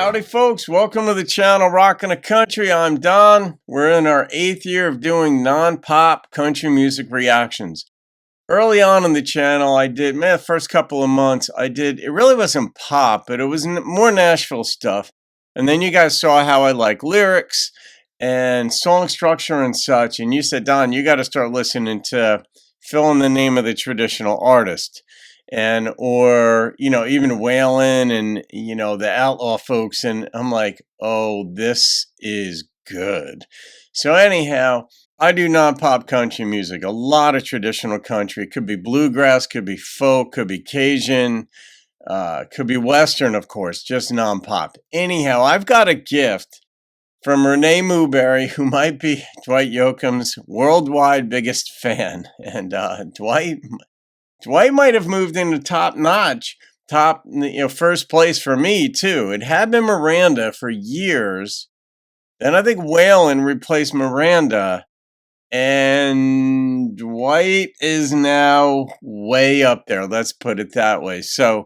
Howdy folks, welcome to the channel Rockin' the Country. I'm Don. We're in our 8th year of doing non-pop country music reactions. Early on in the channel I did, the first couple of months it really wasn't pop, but it was more Nashville stuff. And then you guys saw how I like lyrics and song structure and such, and you said, Don, you got to start listening to fill in the name of the traditional artist. And or even Waylon and the Outlaw folks, and I'm like, oh, this is good. So anyhow, I do non-pop country music, a lot of traditional country. It could be bluegrass, could be folk, could be Cajun, could be Western, of course, just non-pop. Anyhow, I've got a gift from Renee Mooberry, who might be Dwight Yoakam's worldwide biggest fan. And Dwight might have moved into first place for me too. It had been Miranda for years. Then I think Waylon replaced Miranda, and Dwight is now way up there. Let's put it that way. So,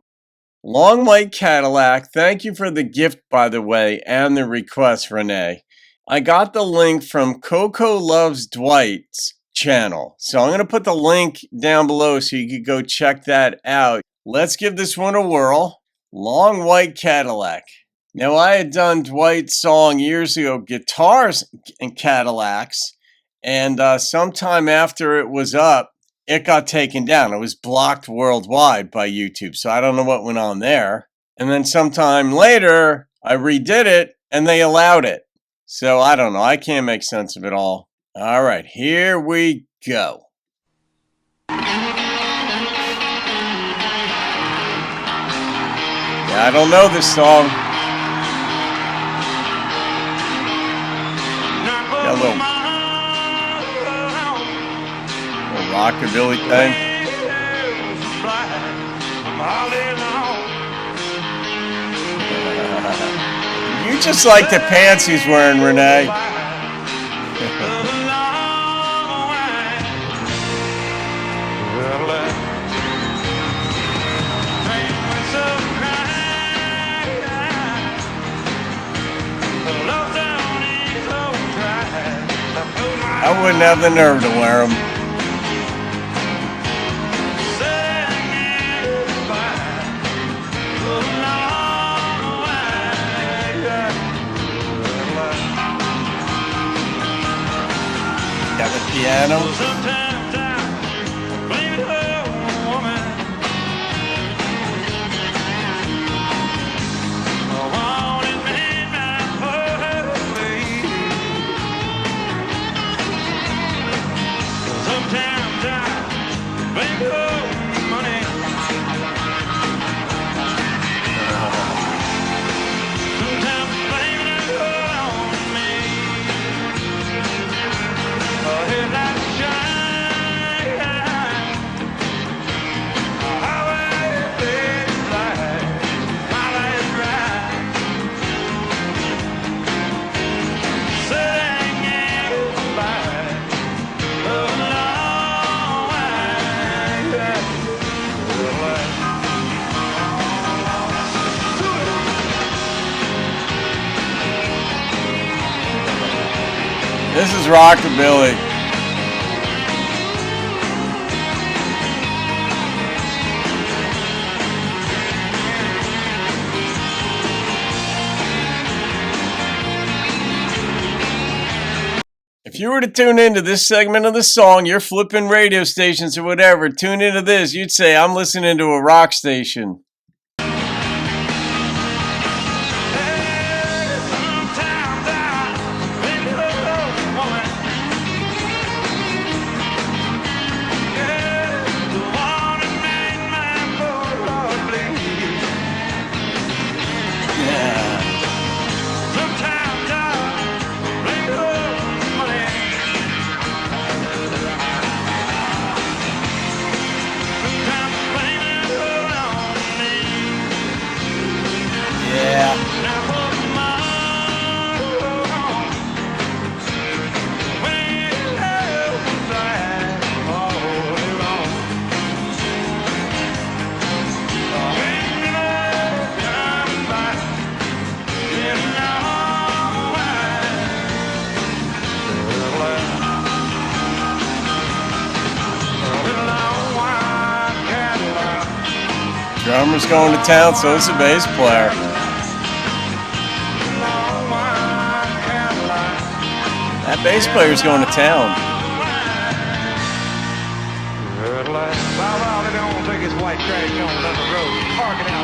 Long White Cadillac. Thank you for the gift, by the way, and the request, Renee. I got the link from Coco Loves Dwight's channel. So I'm going to put the link down below so you can go check that out. Let's give this one a whirl. Long White Cadillac. Now, I had done Dwight's song years ago, Guitars and Cadillacs, and sometime after it was up, it got taken down. It was blocked worldwide by YouTube, so I don't know what went on there. And then sometime later, I redid it, and they allowed it. So I don't know. I can't make sense of it all. All right, here we go. Yeah, I don't know this song. Got a little rockabilly thing. You just like the pants he's wearing, Renee. I wouldn't have the nerve to wear them. Got the piano. This is rockabilly. If you were to tune into this segment of the song, you're flipping radio stations or whatever, tune into this, you'd say, I'm listening to a rock station. Drummer's going to town, so is the bass player. That bass player's going to town. Bow they don't take his white trash on down the road, parking out.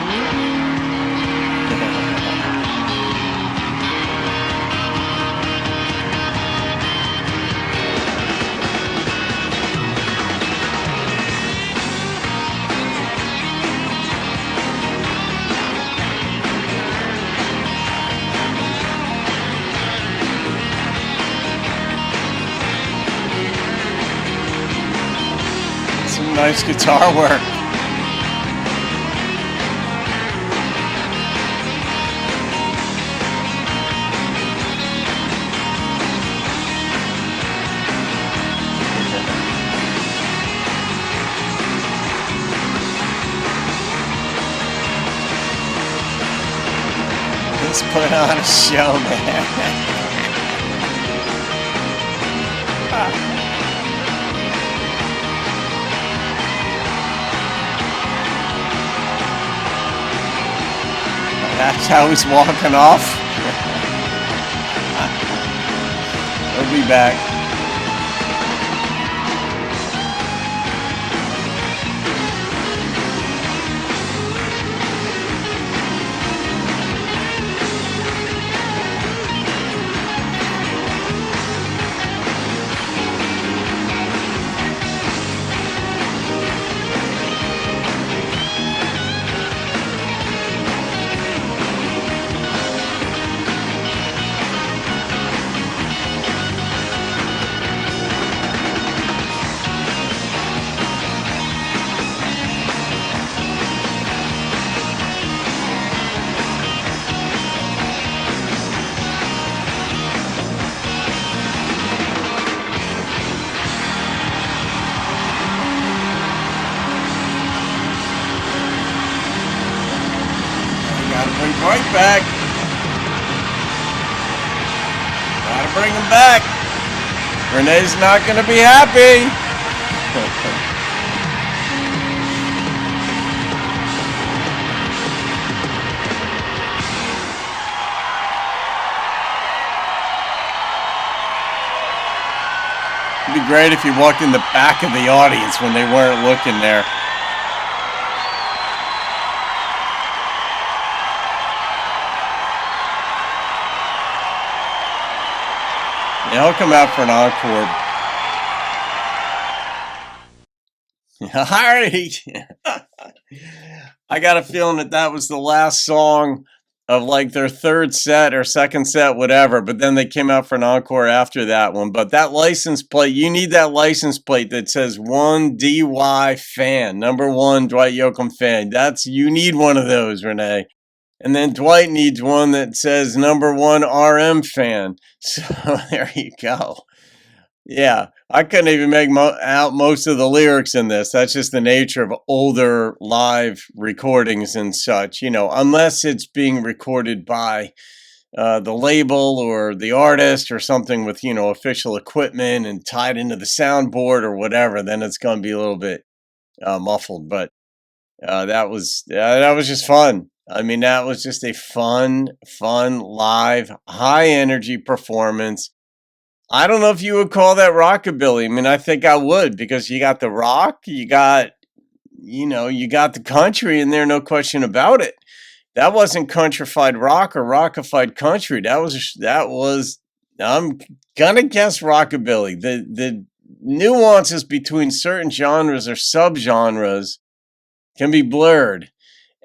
Some nice guitar work. Let's put on a show, man. That's how he's walking off. He'll be back. Gotta bring Dwight back. Gotta bring him back. Renee's not gonna be happy. It'd be great if you walked in the back of the audience when they weren't looking there. Yeah, he'll come out for an encore. Alright. I got a feeling that was the last song of like their third set or second set, whatever. But then they came out for an encore after that one. But that license plate, you need that license plate that says 1DY fan, number 1 Dwight Yoakam fan. You need one of those, Renee. And then Dwight needs one that says number 1 RM fan. So there you go. Yeah, I couldn't even make out most of the lyrics in this. That's just the nature of older live recordings and such, unless it's being recorded by the label or the artist or something with, official equipment and tied into the soundboard or whatever, then it's going to be a little bit muffled. But that was just fun. I mean, that was just a fun, live, high energy performance. I don't know if you would call that rockabilly. I mean, I think I would, because you got the rock, you got the country in there, no question about it. That wasn't countrified rock or rockified country. That was I'm gonna guess rockabilly. The nuances between certain genres or subgenres can be blurred.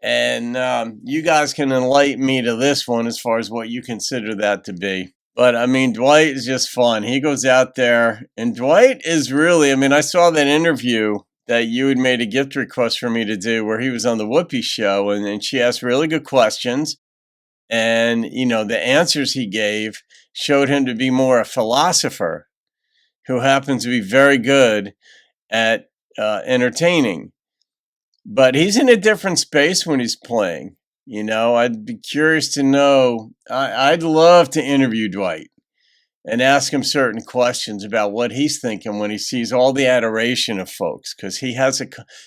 And you guys can enlighten me to this one as far as what you consider that to be. But, I mean, Dwight is just fun. He goes out there, and Dwight is really, I saw that interview that you had made a gift request for me to do where he was on the Whoopi show, and she asked really good questions. And, the answers he gave showed him to be more a philosopher who happens to be very good at entertaining. But he's in a different space when he's playing. I'd be curious to know. I'd love to interview Dwight and ask him certain questions about what he's thinking when he sees all the adoration of folks. Because he has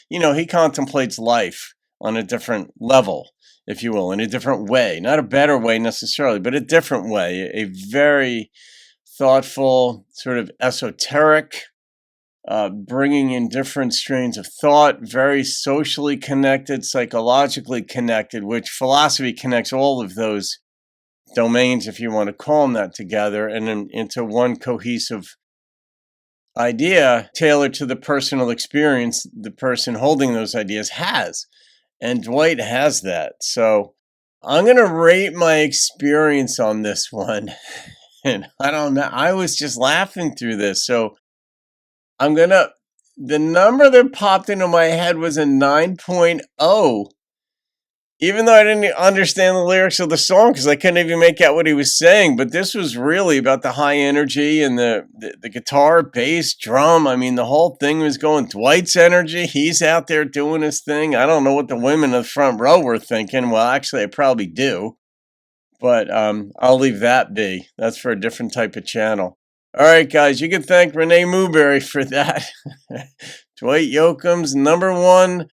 he contemplates life on a different level, if you will, in a different way. Not a better way necessarily, but a different way. A very thoughtful, sort of esoteric, bringing in different strains of thought, very socially connected, psychologically connected, which philosophy connects all of those domains, if you want to call them that, together and into one cohesive idea tailored to the personal experience the person holding those ideas has. And Dwight has that. So I'm going to rate my experience on this one. And I don't know. I was just laughing through this. So the number that popped into my head was a 9.0. Even though I didn't understand the lyrics of the song because I couldn't even make out what he was saying, but this was really about the high energy and the guitar, bass, drum. I mean, the whole thing was going. Dwight's energy, he's out there doing his thing. I don't know what the women in the front row were thinking. Well, actually, I probably do, but I'll leave that be. That's for a different type of channel. All right, guys, you can thank Renee Mooberry for that. Dwight Yoakam's #1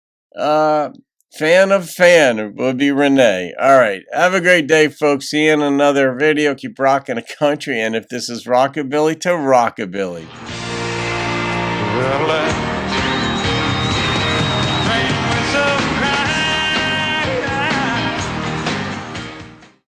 fan would be Renee. All right. Have a great day, folks. See you in another video. Keep rocking the country. And if this is rockabilly, to rockabilly. Well,